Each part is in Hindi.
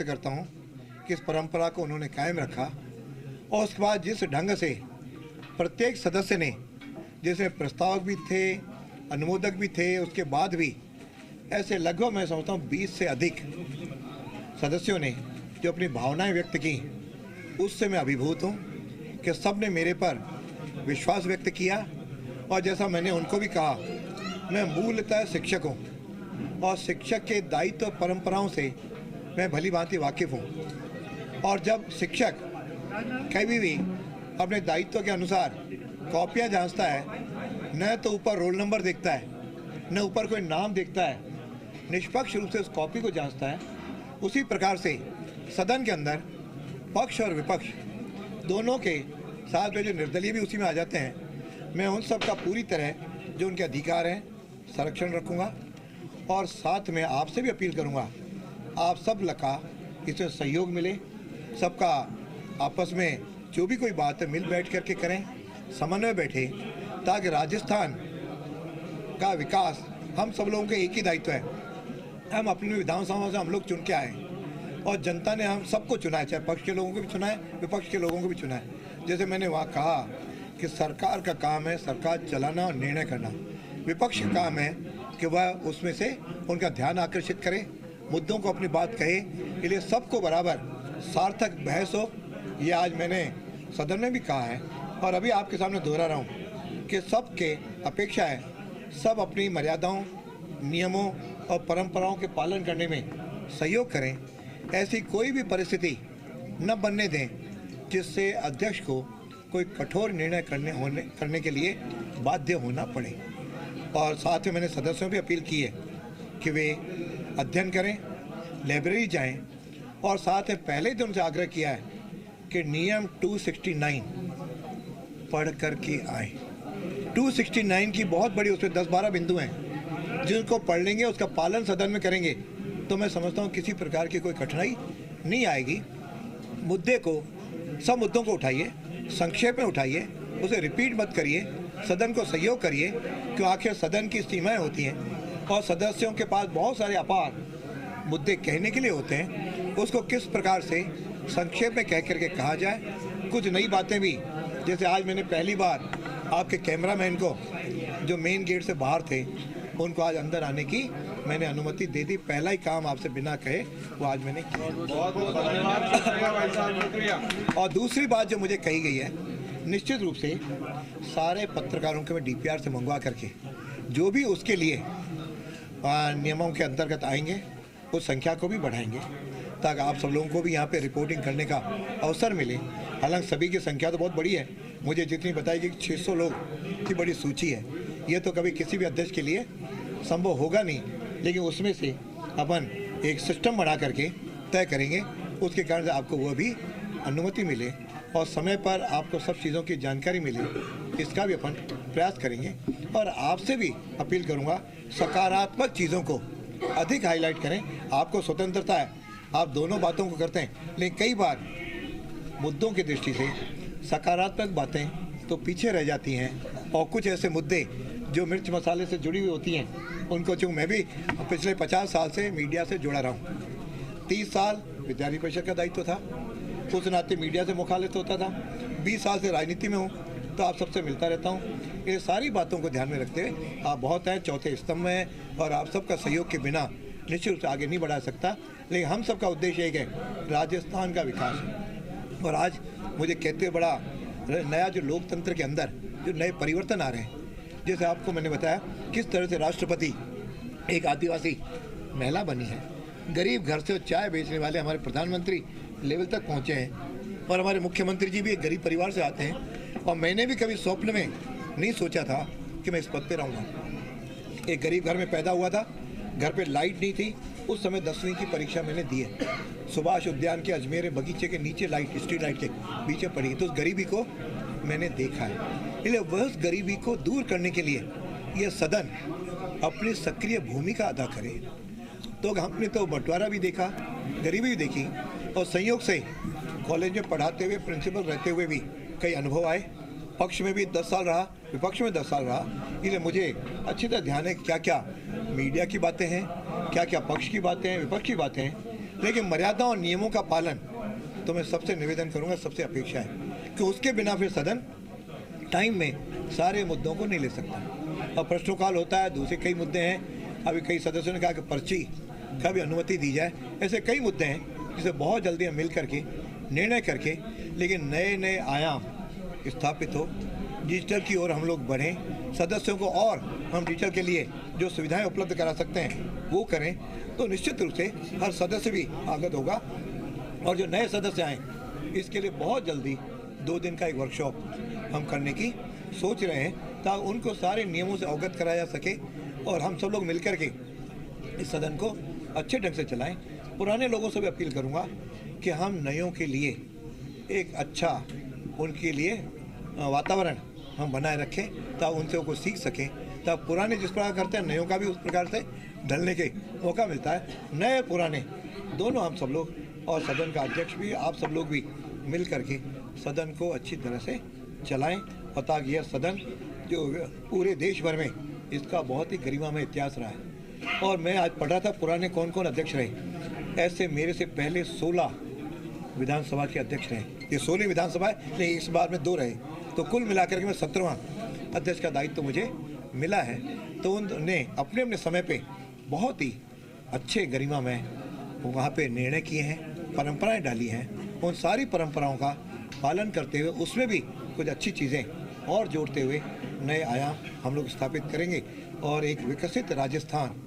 व्यक्त करता हूँ कि इस परंपरा को उन्होंने कायम रखा और उसके बाद जिस ढंग से प्रत्येक सदस्य ने, जिसमें प्रस्तावक भी थे, अनुमोदक भी थे, उसके बाद भी ऐसे लगभग मैं समझता हूँ 20 से अधिक सदस्यों ने जो अपनी भावनाएं व्यक्त की, उससे मैं अभिभूत हूँ कि सब ने मेरे पर विश्वास व्यक्त किया। और जैसा मैंने उनको भी कहा, मैं मूलतः शिक्षक हूँ और शिक्षक के दायित्व और परंपराओं से मैं भली भांति वाकिफ़ हूँ। और जब शिक्षक कभी भी अपने दायित्व के अनुसार कॉपियाँ जांचता है, न तो ऊपर रोल नंबर देखता है, न ऊपर कोई नाम देखता है, निष्पक्ष रूप से उस कॉपी को जांचता है, उसी प्रकार से सदन के अंदर पक्ष और विपक्ष दोनों के साथ में जो निर्दलीय भी उसी में आ जाते हैं, मैं उन सब का पूरी तरह जो उनके अधिकार हैं संरक्षण रखूँगा। और साथ में आपसे भी अपील करूँगा, आप सब लगा इसमें सहयोग मिले, सबका आपस में जो भी कोई बात है मिल बैठ करके करें, समन्वय बैठे, ताकि राजस्थान का विकास हम सब लोगों के एक ही दायित्व है। हम अपनी विधानसभा से हम लोग चुन के आए और जनता ने हम सबको चुना है, चाहे पक्ष के लोगों को भी चुना है, विपक्ष के लोगों को भी चुना है। जैसे मैंने वहाँ कहा कि सरकार का काम है सरकार चलाना और निर्णय करना, विपक्ष का काम है कि वह उसमें से उनका ध्यान आकर्षित करे, मुद्दों को अपनी बात कहे, इसलिए सबको बराबर सार्थक बहस हो। ये आज मैंने सदन में भी कहा है और अभी आपके सामने दोहरा रहा हूँ कि सबके अपेक्षा है सब अपनी मर्यादाओं, नियमों और परंपराओं के पालन करने में सहयोग करें। ऐसी कोई भी परिस्थिति न बनने दें जिससे अध्यक्ष को कोई कठोर निर्णय करने के लिए बाध्य होना पड़े। और साथ में मैंने सदस्यों भी अपील की है कि वे अध्ययन करें, लाइब्रेरी जाएं और साथ में पहले ही उनसे आग्रह किया है कि नियम 269 पढ़ करके आए। 269 की बहुत बड़ी उसमें 10-12 बिंदु हैं, जिनको पढ़ लेंगे, उसका पालन सदन में करेंगे तो मैं समझता हूँ किसी प्रकार की कोई कठिनाई नहीं आएगी। मुद्दे को, सब मुद्दों को उठाइए, संक्षेप में उठाइए, उसे रिपीट मत करिए, सदन को सहयोग करिए, क्यों आखिर सदन की सीमाएं होती हैं और सदस्यों के पास बहुत सारे अपार मुद्दे कहने के लिए होते हैं। उसको किस प्रकार से संक्षेप में कह करके कहा जाए। कुछ नई बातें भी, जैसे आज मैंने पहली बार आपके कैमरामैन को जो मेन गेट से बाहर थे उनको आज अंदर आने की मैंने अनुमति दे दी। पहला ही काम आपसे बिना कहे वो आज मैंने किया। और दूसरी बात जो मुझे कही गई है, निश्चित रूप से सारे पत्रकारों के मैं DPR से मंगवा करके जो भी उसके लिए नियमों के अंतर्गत आएंगे उस संख्या को भी बढ़ाएंगे ताकि आप सब लोगों को भी यहाँ पे रिपोर्टिंग करने का अवसर मिले। हालांकि सभी की संख्या तो बहुत बड़ी है, मुझे जितनी बताई गई 600 लोग की बड़ी सूची है। ये तो कभी किसी भी अध्यक्ष के लिए संभव होगा नहीं, लेकिन उसमें से अपन एक सिस्टम बना करके तय करेंगे, उसके कारण से आपको वह भी अनुमति मिले और समय पर आपको सब चीज़ों की जानकारी मिले, इसका भी अपन प्रयास करेंगे। और आपसे भी अपील करूंगा, सकारात्मक चीज़ों को अधिक हाईलाइट करें। आपको स्वतंत्रता है, आप दोनों बातों को करते हैं, लेकिन कई बार मुद्दों की दृष्टि से सकारात्मक बातें तो पीछे रह जाती हैं और कुछ ऐसे मुद्दे जो मिर्च मसाले से जुड़ी हुई होती हैं उनको, जो मैं भी पिछले 50 साल से मीडिया से जुड़ा रहा हूँ। 30 साल विद्यार्थी परिषद का दायित्व था, उस नाते मीडिया से मुखालिफ होता था। 20 साल से राजनीति में हूँ तो आप सबसे मिलता रहता हूँ। ये सारी बातों को ध्यान में रखते हुए आप बहुत हैं, चौथे स्तंभ में हैं और आप सबका सहयोग के बिना निश्चित रूप से आगे नहीं बढ़ा सकता। लेकिन हम सबका उद्देश्य एक है, राजस्थान का विकास। और आज मुझे कहते हुए बड़ा नया जो लोकतंत्र के अंदर जो नए परिवर्तन आ रहे हैं, जैसे आपको मैंने बताया किस तरह से राष्ट्रपति एक आदिवासी महिला बनी है, गरीब घर से चाय बेचने वाले हमारे प्रधानमंत्री लेवल तक पहुंचे हैं और हमारे मुख्यमंत्री जी भी एक गरीब परिवार से आते हैं। और मैंने भी कभी स्वप्न में नहीं सोचा था कि मैं इस पद पे रहूँगा। एक गरीब घर में पैदा हुआ था, घर पे लाइट नहीं थी, उस समय 10वीं की परीक्षा मैंने दी है। सुभाष उद्यान के अजमेर बगीचे के नीचे लाइट, स्ट्रीट लाइट के पीछे पड़ी, तो उस गरीबी को मैंने देखा है। इसलिए वह उस गरीबी को दूर करने के लिए यह सदन अपनी सक्रिय भूमिका अदा करे। तो हमने तो बंटवारा भी देखा, गरीबी भी देखी और संयोग से कॉलेज में पढ़ाते हुए, प्रिंसिपल रहते हुए भी कई अनुभव आए। पक्ष में भी 10 साल रहा, विपक्ष में 10 साल रहा, इसलिए मुझे अच्छी तरह ध्यान है क्या क्या मीडिया की बातें हैं, क्या क्या पक्ष की बातें हैं, विपक्ष की बातें हैं। लेकिन मर्यादा और नियमों का पालन तो मैं सबसे निवेदन करूंगा, सबसे अपेक्षा है कि उसके बिना फिर सदन टाइम में सारे मुद्दों को नहीं ले सकता। और प्रश्नकाल होता है, दूसरे कई मुद्दे हैं। अभी कई सदस्यों ने कहा कि पर्ची का भी अनुमति दी जाए। ऐसे कई मुद्दे हैं जिसे बहुत जल्दी हम मिल करके निर्णय करके, लेकिन नए नए आयाम स्थापित हो, डिजिटल की ओर हम लोग बढ़ें, सदस्यों को और हम डिजिटल के लिए जो सुविधाएं उपलब्ध करा सकते हैं वो करें, तो निश्चित रूप से हर सदस्य भी आगत होगा। और जो नए सदस्य आएँ इसके लिए बहुत जल्दी 2 दिन का एक वर्कशॉप हम करने की सोच रहे हैं, ताकि उनको सारे नियमों से अवगत कराया जा सके और हम सब लोग मिलकर के इस सदन को अच्छे ढंग से चलाएं। पुराने लोगों से भी अपील करूंगा कि हम नयों के लिए एक अच्छा उनके लिए वातावरण हम बनाए रखें, ताकि उनसे वो कुछ सीख सकें, ताकि पुराने जिस प्रकार करते हैं नयों का भी उस प्रकार से ढलने के मौका मिलता है। नए पुराने दोनों हम सब लोग और सदन का अध्यक्ष भी, आप सब लोग भी मिल करके सदन को अच्छी तरह से चलाएं, और ताकि यह सदन जो पूरे देश भर में इसका बहुत ही गरिमामय इतिहास रहा है। और मैं आज पढ़ रहा था पुराने कौन कौन अध्यक्ष रहे, ऐसे मेरे से पहले 16 विधानसभा के अध्यक्ष रहे। ये 16 विधानसभा है, लेकिन इस बार में 2 रहे, तो कुल मिलाकर के मैं 17वां अध्यक्ष का दायित्व तो मुझे मिला है। तो उन्होंने अपने अपने समय पे बहुत ही अच्छे गरिमामय वहाँ पे निर्णय किए हैं, परंपराएं डाली हैं। उन सारी परंपराओं का पालन करते हुए उसमें भी कुछ अच्छी चीज़ें और जोड़ते हुए नए आयाम हम लोग स्थापित करेंगे और एक विकसित राजस्थान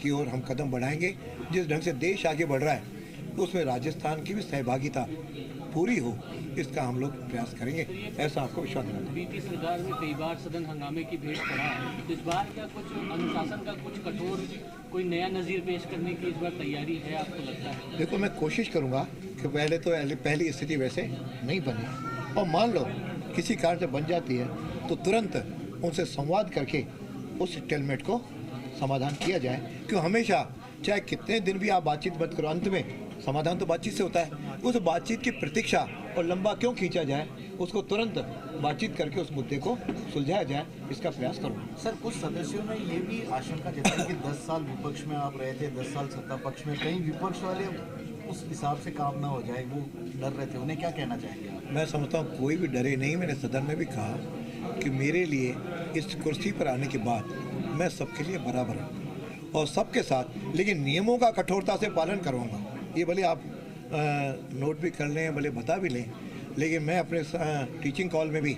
की ओर हम कदम बढ़ाएंगे। जिस ढंग से देश आगे बढ़ रहा है उसमें राजस्थान की भी सहभागिता पूरी हो, इसका हम लोग प्रयास करेंगे, ऐसा आपको विश्वास दिलाता हूं। बीती सरकार में कई बार सदन हंगामे की भेंट पड़ा है, तो इस बार क्या कुछ अनुशासन का कुछ कठोर कोई नया नज़ीर पेश करने की इस बार तैयारी है, आपको लगता है? देखो, मैं कोशिश करूंगा कि पहली स्थिति वैसे नहीं बने, और मान लो किसी कारण से बन जाती है तो तुरंत उनसे संवाद करके उस स्टेलमेट को समाधान किया जाए। क्यों हमेशा चाहे कितने दिन भी आप बातचीत मत करो, अंत में समाधान तो बातचीत से होता है। उस बातचीत की प्रतीक्षा और लंबा क्यों खींचा जाए, उसको तुरंत बातचीत करके उस मुद्दे को सुलझाया जाए, इसका प्रयास करूँगा। सर, कुछ सदस्यों ने ये भी आशंका जताई कि 10 साल विपक्ष में आप रहे थे, 10 साल सत्ता पक्ष में, कहीं विपक्ष वाले उस हिसाब से काम ना हो जाए, वो डर रहे थे, उन्हें क्या कहना चाहेंगे आप? मैं समझता हूँ कोई भी डरे नहीं। मैंने सदन में भी कहा कि मेरे लिए इस कुर्सी पर आने के बाद मैं सबके लिए बराबर हूँ और सबके साथ, लेकिन नियमों का कठोरता से पालन करूँगा। ये भले आप नोट भी कर लें, भले बता भी लें, लेकिन मैं अपने टीचिंग कॉल में भी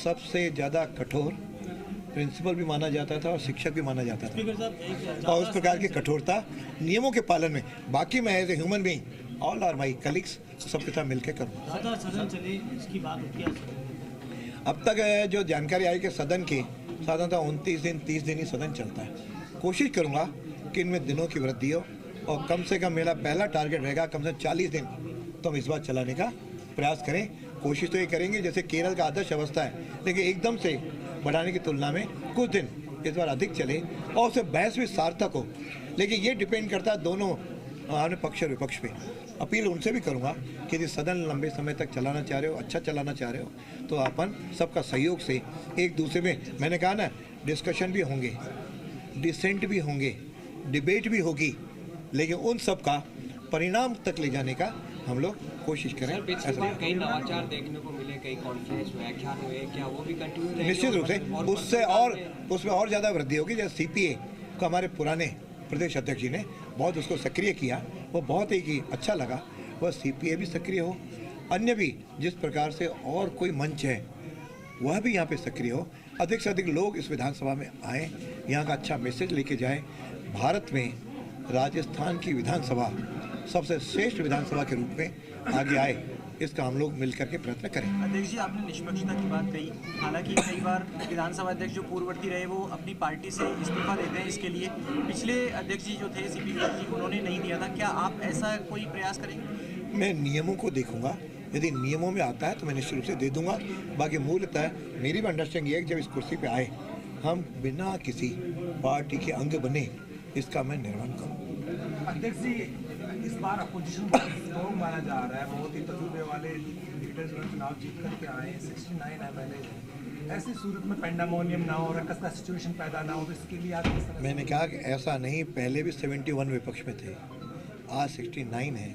सबसे ज़्यादा कठोर प्रिंसिपल भी माना जाता था और शिक्षक भी माना जाता था, और उस प्रकार की कठोरता नियमों के पालन में। बाकी मैं as a human being, all are my colleagues, सबके साथ मिलकर करूँगा। सदन चले इसकी बात होती है। अब तक जो जानकारी आई कि सदन के साधारणतः 29 दिन 30 दिन ही सदन चलता है। कोशिश करूँगा कि इनमें दिनों की वृद्धि हो, और कम से कम मेरा पहला टारगेट रहेगा कम से कम 40 दिन तो हम इस बार चलाने का प्रयास करें। कोशिश तो ये करेंगे जैसे केरल का आदर्श अवस्था है, लेकिन एकदम से बढ़ाने की तुलना में कुछ दिन इस बार अधिक चले और उससे बहस भी सार्थक हो। लेकिन ये डिपेंड करता है दोनों अपने पक्ष और विपक्ष पे। अपील उनसे भी करूँगा कि यदि सदन लंबे समय तक चलाना चाह रहे हो, अच्छा चलाना चाह रहे हो, तो अपन सबका सहयोग से एक दूसरे में, मैंने कहा ना, डिस्कशन भी होंगे, डिसेंट भी होंगे, डिबेट भी होगी, लेकिन उन सब का परिणाम तक ले जाने का हम लोग कोशिश करें। कई नवाचार देखने को मिले, कई कॉन्फ्रेंस व्याख्यान हुए, क्या वो भी कंटिन्यू रहेंगे? निश्चित रूप से उससे और उसमें और ज़्यादा वृद्धि होगी। जैसे सीपीए को हमारे पुराने प्रदेश अध्यक्ष जी ने बहुत उसको सक्रिय किया, वो बहुत ही अच्छा लगा। वह सीपीए भी सक्रिय हो, अन्य भी जिस प्रकार से और कोई मंच है वह भी यहाँ पे सक्रिय हो, अधिक से अधिक लोग इस विधानसभा में आए, यहाँ का अच्छा मैसेज लेके जाएं। भारत में राजस्थान की विधानसभा सबसे श्रेष्ठ विधानसभा के रूप में आगे आए, इसका हम लोग मिलकर के प्रयत्न करें। अध्यक्ष जी, आपने निष्पक्षता की बात कही, हालांकि कई बार विधानसभा अध्यक्ष जो पूर्ववर्ती रहे वो अपनी पार्टी से इस्तीफा देते हैं, इसके लिए पिछले अध्यक्ष जी जो थे सीपी जी, उन्होंने नहीं दिया था। क्या आप ऐसा कोई प्रयास करेंगे? मैं नियमों को देखूंगा, यदि नियमों में आता है तो मैं निश्चित रूप से दे दूंगा। बाकी मूलतः मेरी भी अंडरस्टैंडिंग है कि जब इस कुर्सी पे आए हम बिना किसी पार्टी के अंग बने, इसका मैं निर्वहन करूँ। अध्यक्ष जी, इस बार अपोजिशन को स्ट्रॉन्ग माना जा रहा है, बहुत ही तजुर्बे वाले लीडर्स ने चुनाव जीत करके आए, 69 MLA। ऐसी सूरत में पेंडामोनियम ना हो, रकस का सिचुएशन पैदा ना हो, तो इसके लिए आप किस तरह? मैंने कहा कि ऐसा नहीं, पहले भी 71 विपक्ष में थे आज 69 है।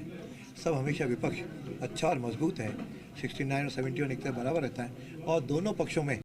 सब हमेशा विपक्ष अच्छा और मजबूत है, 69 और 71 एक तरह बराबर रहता है और दोनों पक्षों में